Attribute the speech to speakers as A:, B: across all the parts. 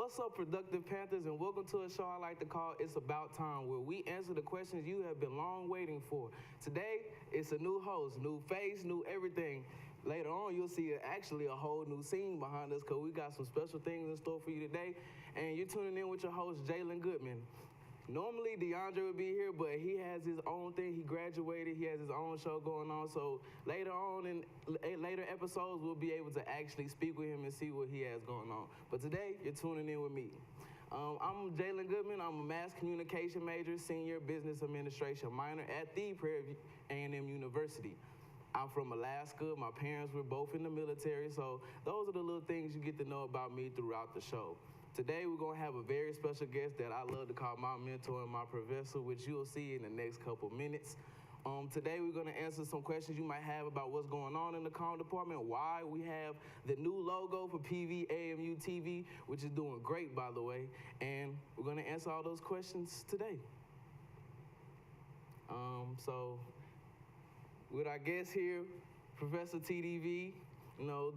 A: What's up, Productive Panthers, and welcome to a show I like to call It's About Time, where we answer the questions you have been long waiting for. Today, it's a new host, new face, new everything. Later on, you'll see actually a whole new scene behind us because we got some special things in store for you today. And you're tuning in with your host, Jaylon Goodman. Normally, DeAndre would be here, but he has his own thing. He graduated. He has his own show going on. So later on in later episodes, we'll be able to actually speak with him and see what he has going on. But today, you're tuning in with me. I'm Jaylon Goodman. I'm a mass communication major, senior business administration minor at the Pva Mutv. I'm from Alaska. My parents were both in the military, so those are the little things you get to know about me throughout the show. Today, we're going to have a very special guest that I love to call my mentor and my professor, which you'll see in the next couple minutes. Today, we're going to answer some questions you might have about what's going on in the comm department, why we have the new logo for PVAMU-TV, which is doing great, by the way, and we're going to answer all those questions today. So, with our guest here, Professor TDV, you know,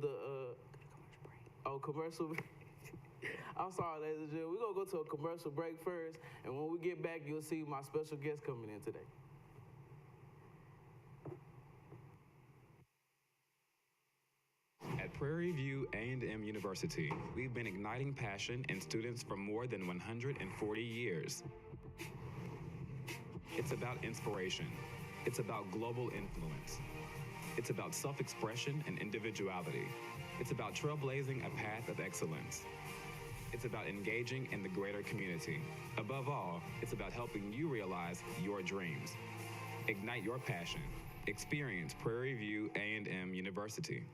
A: commercial break. I'm sorry, ladies and gentlemen. We're going to go to a commercial break first, and when we get back, you'll see my special guest coming in today.
B: At Prairie View A&M University, we've been igniting passion in students for more than 140 years. It's about inspiration. It's about global influence. It's about self-expression and individuality. It's about trailblazing a path of excellence. It's about engaging in the greater community. Above all, it's about helping you realize your dreams. Ignite your passion. Experience Prairie View A&M University.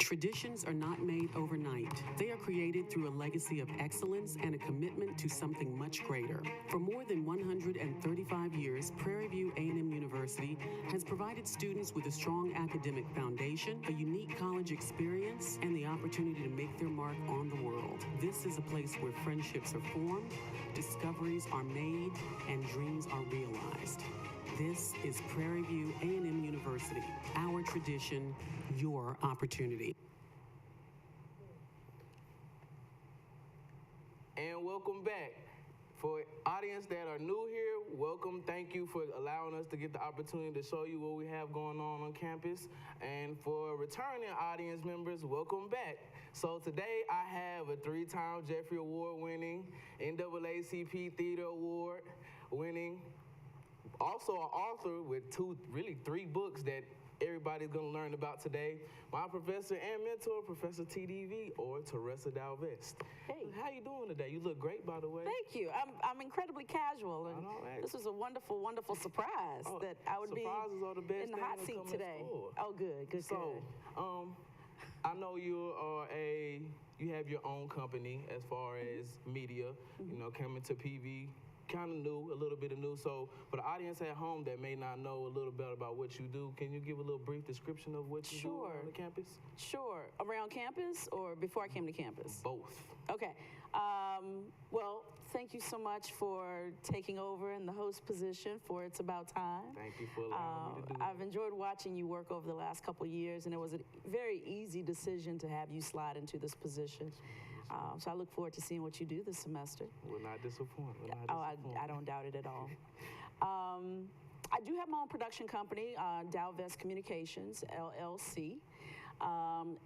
C: Traditions are not made overnight. They are created through a legacy of excellence and a commitment to something much greater. For more than 135 years, Prairie View A&M University has provided students with a strong academic foundation, a unique college experience, and the opportunity to make their mark on the world. This is a place where friendships are formed, discoveries are made, and dreams are realized. This is Prairie View A&M University, our tradition, your opportunity.
A: And welcome back. For audience that are new here, welcome. Thank you for allowing us to get the opportunity to show you what we have going on campus. And for returning audience members, welcome back. So today I have a 3-time Jeffrey Award winning, NAACP Theater Award winning, also an author with 3 books that everybody's going to learn about today. My professor and mentor, Professor TDV, or Teresa Dowell-Vest.
D: Hey.
A: How you doing today? You look great, by the way.
D: Thank you. I'm incredibly casual, and this was a wonderful, wonderful surprise that I would be
A: are the best
D: in the hot seat today. Oh, good.
A: So, I know you have your own company as far as media, you know, coming to PV. Kind of new, a little bit of new. So for the audience at home that may not know a little bit about what you do, can you give a little brief description of what you do on the campus?
D: Sure. Around campus or before I came to campus?
A: Both.
D: Okay. Well, thank you so much for taking over in the host position for It's About Time.
A: Thank you for allowing me to do that.
D: I've enjoyed watching you work over the last couple of years, and it was a very easy decision to have you slide into this position. So I look forward to seeing what you do this semester.
A: We're not disappointed.
D: I don't doubt it at all. I do have my own production company, Dowell-Vest Communications, LLC.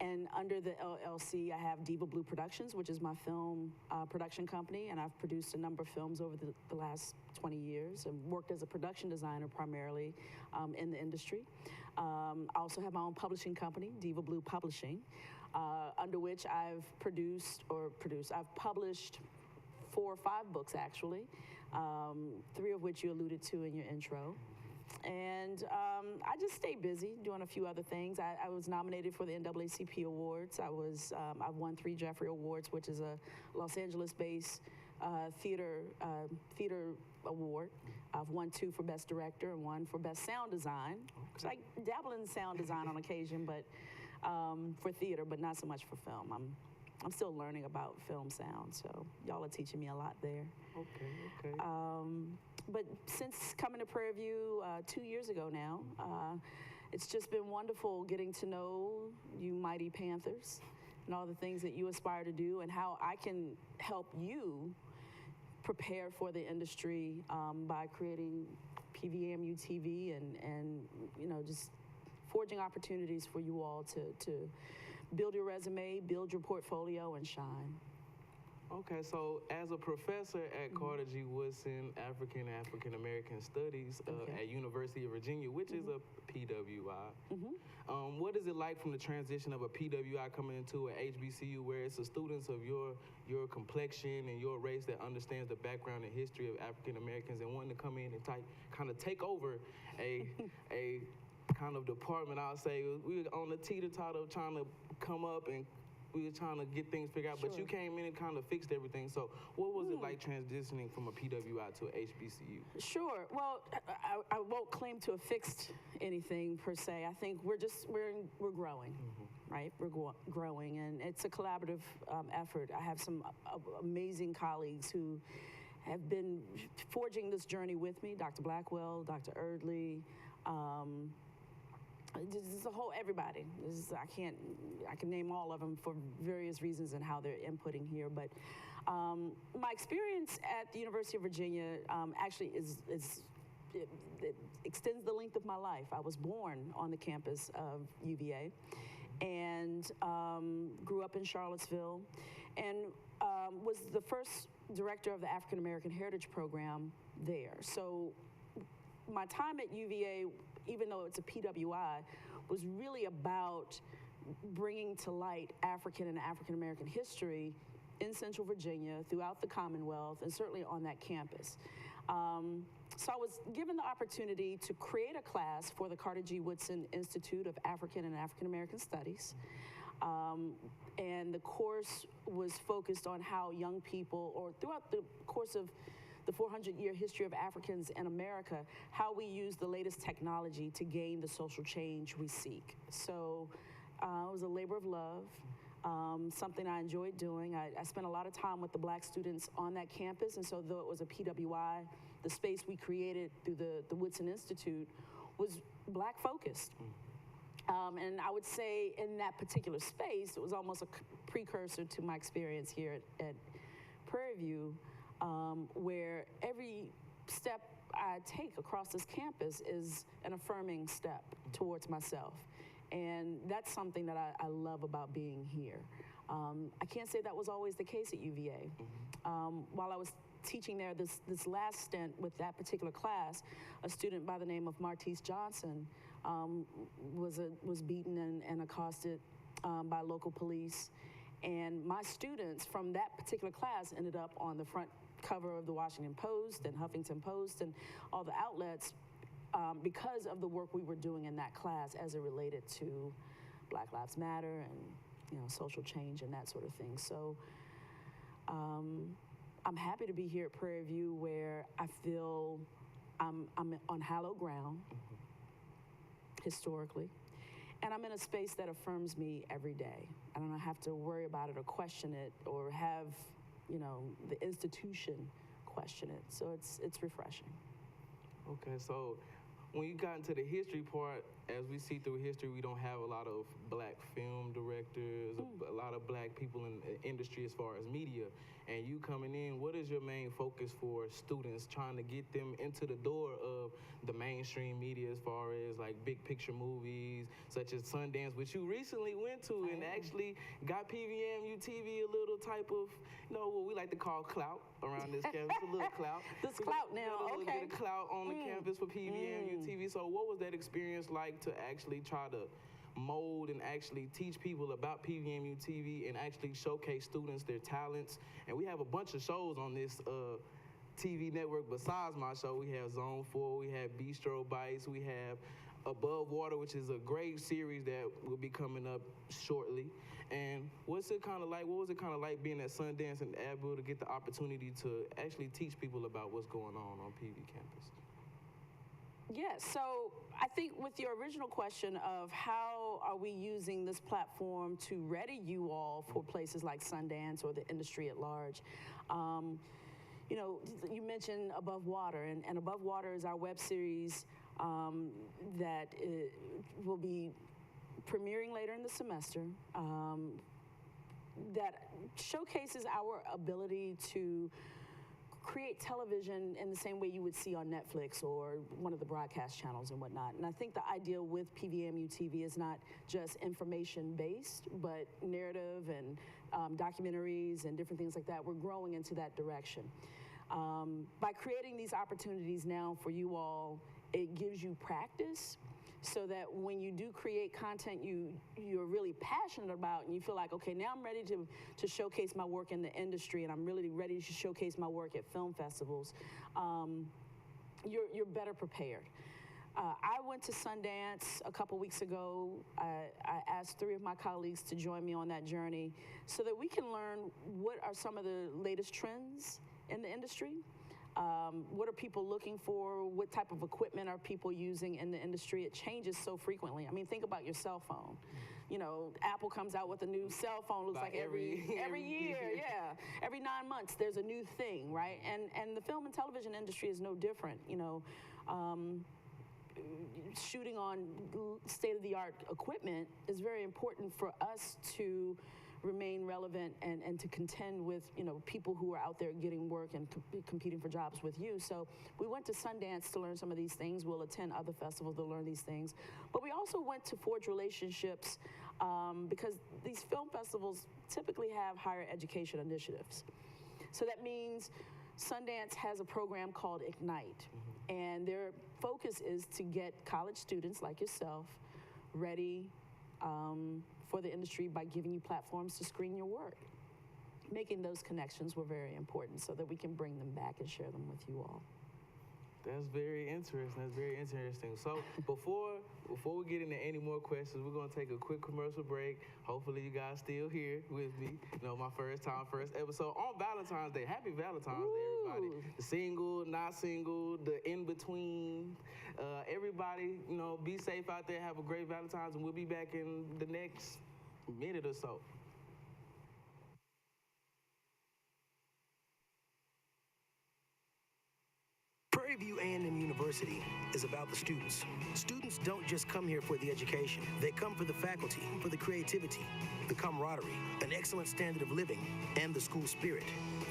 D: And under the LLC, I have Diva Blue Productions, which is my film production company, and I've produced a number of films over the last 20 years and worked as a production designer primarily in the industry. I also have my own publishing company, Diva Blue Publishing, under which I've I've published 4 or 5 books actually, 3 of which you alluded to in your intro. And I just stay busy doing a few other things. I was nominated for the NAACP Awards. I've won 3 Jeffrey Awards, which is a Los Angeles-based theater award. I've won 2 for Best Director and 1 for Best Sound Design. So I dabble in sound design on occasion, but for theater, but not so much for film. I'm still learning about film sound, so y'all are teaching me a lot there.
A: Okay.
D: But since coming to Prairie View 2 years ago now, it's just been wonderful getting to know you mighty Panthers and all the things that you aspire to do and how I can help you prepare for the industry by creating PVAMU-TV and just forging opportunities for you all to build your resume, build your portfolio, and shine.
A: Okay, so as a professor at Carter G. Woodson African American Studies at University of Virginia, which is a PWI, what is it like from the transition of a PWI coming into an HBCU where it's the students of your complexion and your race that understands the background and history of African Americans and wanting to come in and kind of take over a kind of department? I'll say we were on the teeter-totter of trying to come up and we were trying to get things figured out, but you came in and kind of fixed everything. So what was it like transitioning from a PWI to a HBCU?
D: Sure. Well, I won't claim to have fixed anything per se. I think we're growing, right? We're growing, and it's a collaborative effort. I have some amazing colleagues who have been forging this journey with me, Dr. Blackwell, Dr. Erdley, just a whole everybody. I can name all of them for various reasons and how they're inputting here. But my experience at the University of Virginia actually it extends the length of my life. I was born on the campus of UVA and grew up in Charlottesville and was the first director of the African American Heritage Program there. So my time at UVA, even though it's a PWI, was really about bringing to light African and African American history in Central Virginia, throughout the Commonwealth, and certainly on that campus. So I was given the opportunity to create a class for the Carter G. Woodson Institute of African and African American Studies. And the course was focused on how young people, or throughout the course of the 400-year history of Africans in America, how we use the latest technology to gain the social change we seek. So it was a labor of love, something I enjoyed doing. I spent a lot of time with the Black students on that campus, and so though it was a PWI, the space we created through the Woodson Institute was Black focused. And I would say in that particular space, it was almost a precursor to my experience here at Prairie View, where every step I take across this campus is an affirming step towards myself. And that's something that I love about being here. I can't say that was always the case at UVA. While I was teaching there, this last stint with that particular class, a student by the name of Martise Johnson was beaten and accosted by local police. And my students from that particular class ended up on the front cover of the Washington Post and Huffington Post and all the outlets because of the work we were doing in that class as it related to Black Lives Matter and social change and that sort of thing. So I'm happy to be here at Prairie View, where I feel I'm on hallowed ground historically, and I'm in a space that affirms me every day. I don't have to worry about it or question it or have the institution question it. So it's refreshing.
A: Okay, so when you got into the history part, as we see through history, we don't have a lot of Black film directors, a lot of Black people in the industry as far as media. And you coming in, what is your main focus for students, trying to get them into the door of the mainstream media as far as like big picture movies, such as Sundance, which you recently went to and actually got PVAMU-TV a little type of, what we like to call clout around this campus, a little clout.
D: This clout now,
A: a little bit of clout on the campus for PVAMU-TV. So what was that experience like to actually try to mold and actually teach people about PVAMU-TV and actually showcase students their talents? And we have a bunch of shows on this TV network besides my show. We have Zone 4, we have Bistro Bites, we have Above Water, which is a great series that will be coming up shortly. And what was it kind of like being at Sundance and able to get the opportunity to actually teach people about what's going on PV campus?
D: Yes, so I think with your original question of how are we using this platform to ready you all for places like Sundance or the industry at large, you mentioned Above Water, and Above Water is our web series that will be premiering later in the semester, that showcases our ability to create television in the same way you would see on Netflix or one of the broadcast channels and whatnot. And I think the idea with PVAMU-TV is not just information-based, but narrative and documentaries and different things like that. We're growing into that direction. By creating these opportunities now for you all, it gives you practice so that when you do create content you're really passionate about and you feel like, okay, now I'm ready to showcase my work in the industry and I'm really ready to showcase my work at film festivals, you're better prepared. I went to Sundance a couple weeks ago. I asked 3 of my colleagues to join me on that journey so that we can learn what are some of the latest trends in the industry. What are people looking for? What type of equipment are people using in the industry? It changes so frequently. I mean, think about your cell phone. You know, Apple comes out with a new cell phone, looks like every year, yeah. Every 9 months, there's a new thing, right? And the film and television industry is no different, you know. Shooting on state-of-the-art equipment is very important for us to remain relevant and to contend with, you know, people who are out there getting work and competing for jobs with you. So we went to Sundance to learn some of these things. We'll attend other festivals to learn these things. But we also went to forge relationships because these film festivals typically have higher education initiatives. So that means Sundance has a program called Ignite. And their focus is to get college students like yourself ready for the industry by giving you platforms to screen your work. Making those connections were very important so that we can bring them back and share them with you all.
A: That's very interesting. That's very interesting. So before we get into any more questions, we're gonna take a quick commercial break. Hopefully you guys still here with me. You know, my first episode on Valentine's Day. Happy Valentine's Day, everybody. The single, not single, the in between. Everybody, you know, be safe out there. Have a great Valentine's, and we'll be back in the next minute or so.
E: Prairie View A&M University is about the students. Students don't just come here for the education. They come for the faculty, for the creativity, the camaraderie, an excellent standard of living, and the school spirit.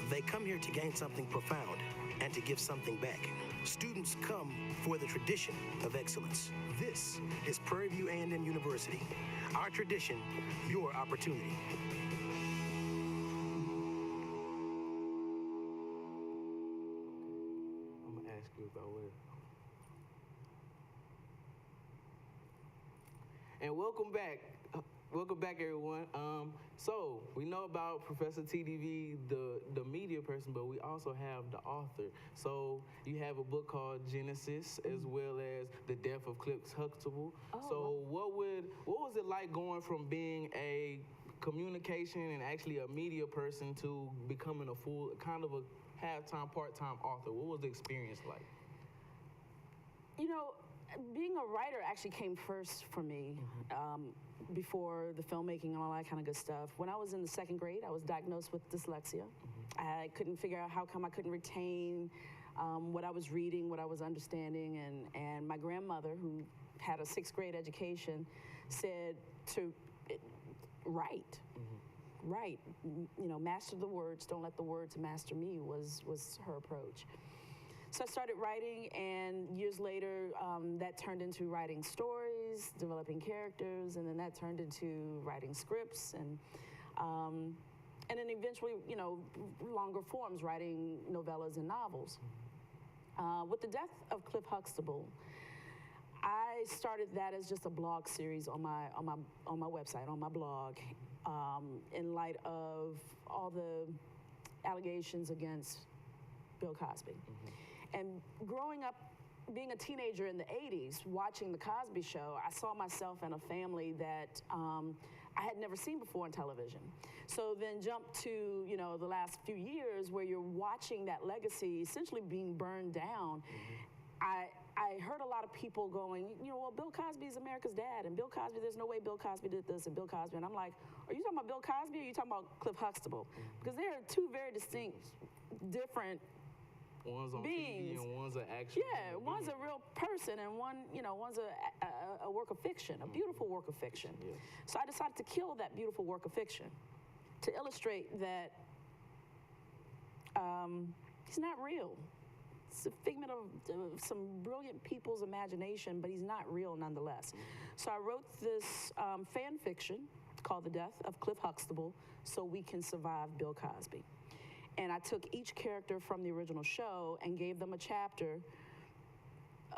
E: They come here to gain something profound and to give something back. Students come for the tradition of excellence. This is Prairie View A&M University. Our tradition, your opportunity.
A: And welcome back. Welcome back, everyone. So we know about Professor TDV, the media person, but we also have the author. So you have a book called Genesis, as well as The Death of Huxtable.
D: Oh.
A: So what was it like going from being a communication and actually a media person to becoming a full, kind of a half-time, part-time author? What was the experience like?
D: You know, being a writer actually came first for me. Before the filmmaking and all that kind of good stuff. When I was in the 2nd grade, I was diagnosed with dyslexia. I couldn't figure out how come I couldn't retain what I was reading, what I was understanding, and my grandmother, who had a 6th grade education, said to write. Write, you know, master the words, don't let the words master me was her approach. So I started writing, and years later, that turned into writing stories, developing characters, and then that turned into writing scripts, and then eventually, you know, longer forms, writing novellas and novels. With the death of Huxtable, I started that as just a blog series on my website, on my blog, in light of all the allegations against Bill Cosby. And growing up, being a teenager in the 80s, watching The Cosby Show, I saw myself in a family that I had never seen before on television. So then jump to, you know, the last few years where you're watching that legacy essentially being burned down. I heard a lot of people going, you know, well, Bill Cosby's America's dad, and Bill Cosby, there's no way Bill Cosby did this, and Bill Cosby. And I'm like, are you talking about Bill Cosby, or are you talking about Huxtable? Because they are two very distinct, different
A: One's on
D: beings.
A: TV and one's an actual.
D: Yeah, one's a real person, and one's a work of fiction, a beautiful work of fiction.
A: Yeah.
D: So I decided to kill that beautiful work of fiction to illustrate that he's not real. It's a figment of some brilliant people's imagination, but he's not real nonetheless. So I wrote this fan fiction called The Death of Cliff Huxtable so we can survive Bill Cosby. And I took each character from the original show and gave them a chapter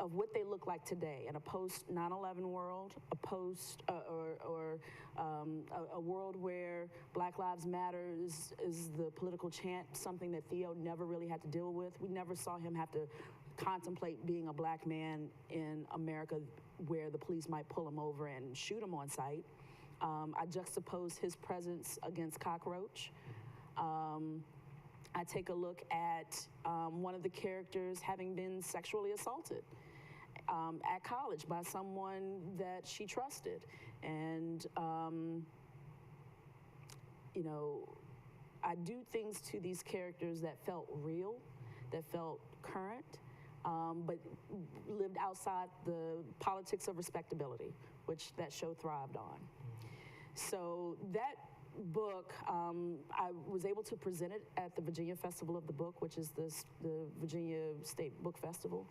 D: of what they look like today in a post 9/11 world, a post a world where Black Lives Matter is the political chant, something that Theo never really had to deal with. We never saw him have to contemplate being a black man in America where the police might pull him over and shoot him on sight. I juxtaposed his presence against Cockroach. I take a look at one of the characters having been sexually assaulted at college by someone that she trusted. And, I do things to these characters that felt real, that felt current, but lived outside the politics of respectability, which that show thrived on. So that book, I was able to present it at the Virginia Festival of the Book, which is the Virginia State Book Festival.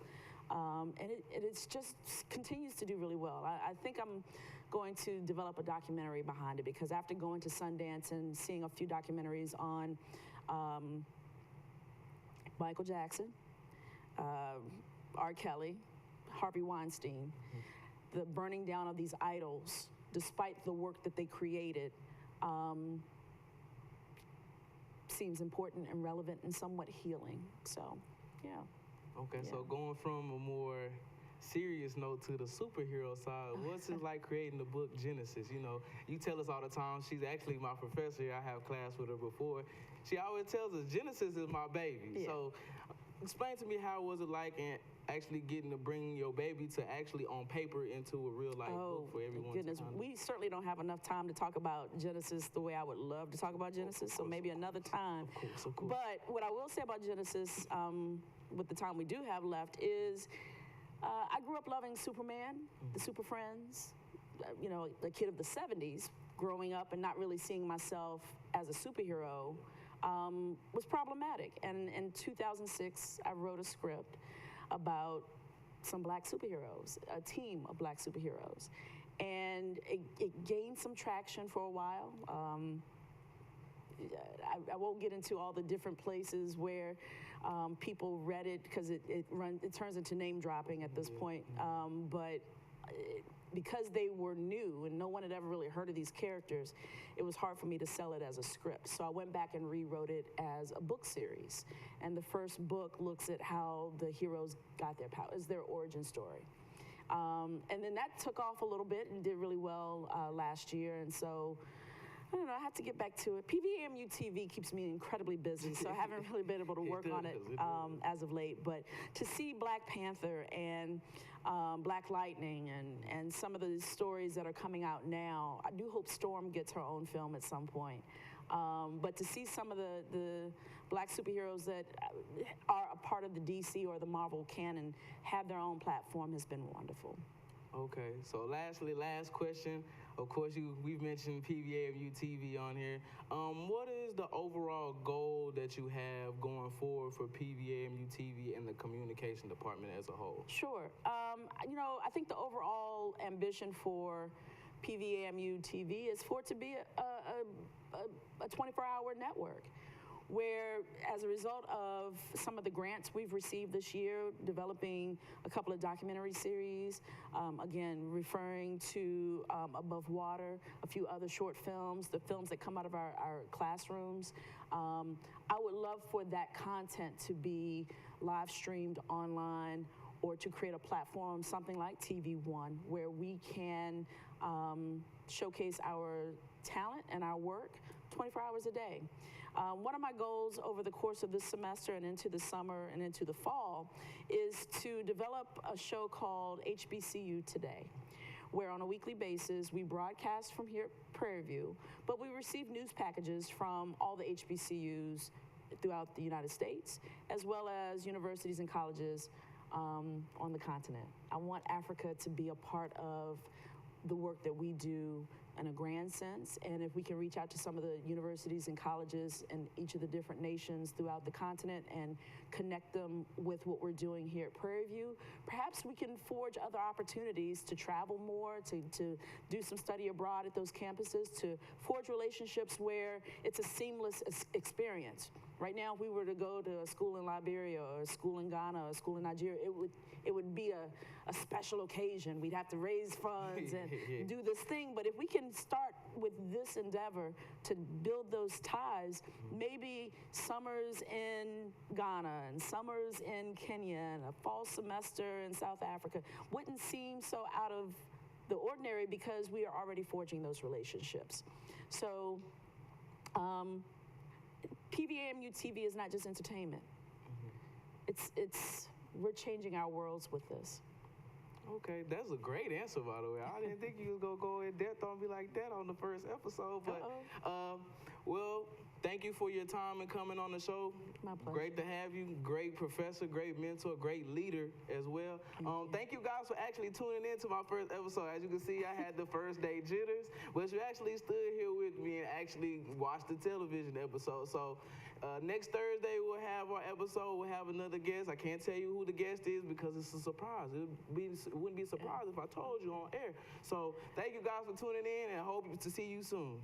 D: And it's just continues to do really well. I think I'm going to develop a documentary behind it, because after going to Sundance and seeing a few documentaries on Michael Jackson, R. Kelly, Harvey Weinstein, the burning down of these idols, despite the work that they created, seems important and relevant and somewhat healing. So, yeah.
A: Okay,
D: Yeah.
A: so going from a more serious note to the superhero side, what's it like creating the book Genesis? You tell us all the time, she's actually my professor. I have class with her before. She always tells us, Genesis is my baby.
D: Yeah.
A: So explain to me, how was it like and actually getting to bring your baby to actually on paper into a real life book for everyone?
D: Goodness, we certainly don't have enough time to talk about Genesis the way I would love to talk about Genesis, so maybe another time.
A: Of course.
D: But what I will say about Genesis, with the time we do have left, is I grew up loving Superman, the Super Friends, the kid of the 70s, growing up and not really seeing myself as a superhero was problematic. And in 2006, I wrote a script about some black superheroes, a team of black superheroes. And it gained some traction for a while. I won't get into all the different places where people read it, because it turns into name dropping at this point. But because they were new and no one had ever really heard of these characters, it was hard for me to sell it as a script. So I went back and rewrote it as a book series. And the first book looks at how the heroes got their power, is their origin story. And then that took off a little bit and did really well last year. And so, I don't know, I have to get back to it. PVAMU-TV keeps me incredibly busy, so I haven't really been able to work on it as of late. But to see Black Panther and Black Lightning and some of the stories that are coming out now, I do hope Storm gets her own film at some point. But to see some of the black superheroes that are a part of the DC or the Marvel canon have their own platform has been wonderful.
A: Okay, so last question. Of course, we've mentioned PVAMU-TV on here. What is the overall goal that you have going forward for PVAMU-TV and the communication department as a whole?
D: Sure. I think the overall ambition for PVAMU-TV is for it to be a 24-hour network, where as a result of some of the grants we've received this year, developing a couple of documentary series, again, referring to Above Water, a few other short films, the films that come out of our classrooms. I would love for that content to be live streamed online, or to create a platform, something like TV One, where we can showcase our talent and our work 24 hours a day. One of my goals over the course of this semester and into the summer and into the fall is to develop a show called HBCU Today, where on a weekly basis we broadcast from here at Prairie View, but we receive news packages from all the HBCUs throughout the United States, as well as universities and colleges on the continent. I want Africa to be a part of the work that we do in a grand sense, and if we can reach out to some of the universities and colleges in each of the different nations throughout the continent and connect them with what we're doing here at Prairie View, perhaps we can forge other opportunities to travel more, to do some study abroad at those campuses, to forge relationships where it's a seamless experience. Right now, if we were to go to a school in Liberia or a school in Ghana or a school in Nigeria, it would be a special occasion. We'd have to raise funds and do this thing. But if we can start with this endeavor to build those ties, maybe summers in Ghana and summers in Kenya and a fall semester in South Africa wouldn't seem so out of the ordinary because we are already forging those relationships. So PVAMU-TV is not just entertainment. We're changing our worlds with this.
A: Okay, that's a great answer, by the way. I didn't think you was gonna go in depth on me like that on the first episode, but well, thank you for your time and coming on the show.
D: My pleasure.
A: Great to have you. Great professor, great mentor, great leader as well. Thank you guys for actually tuning in to my first episode. As you can see, I had the first day jitters, but you actually stood here with me and actually watched the television episode. So next Thursday, we'll have our episode. We'll have another guest. I can't tell you who the guest is because it's a surprise. It wouldn't be a surprise if I told you on air. So thank you guys for tuning in and hope to see you soon.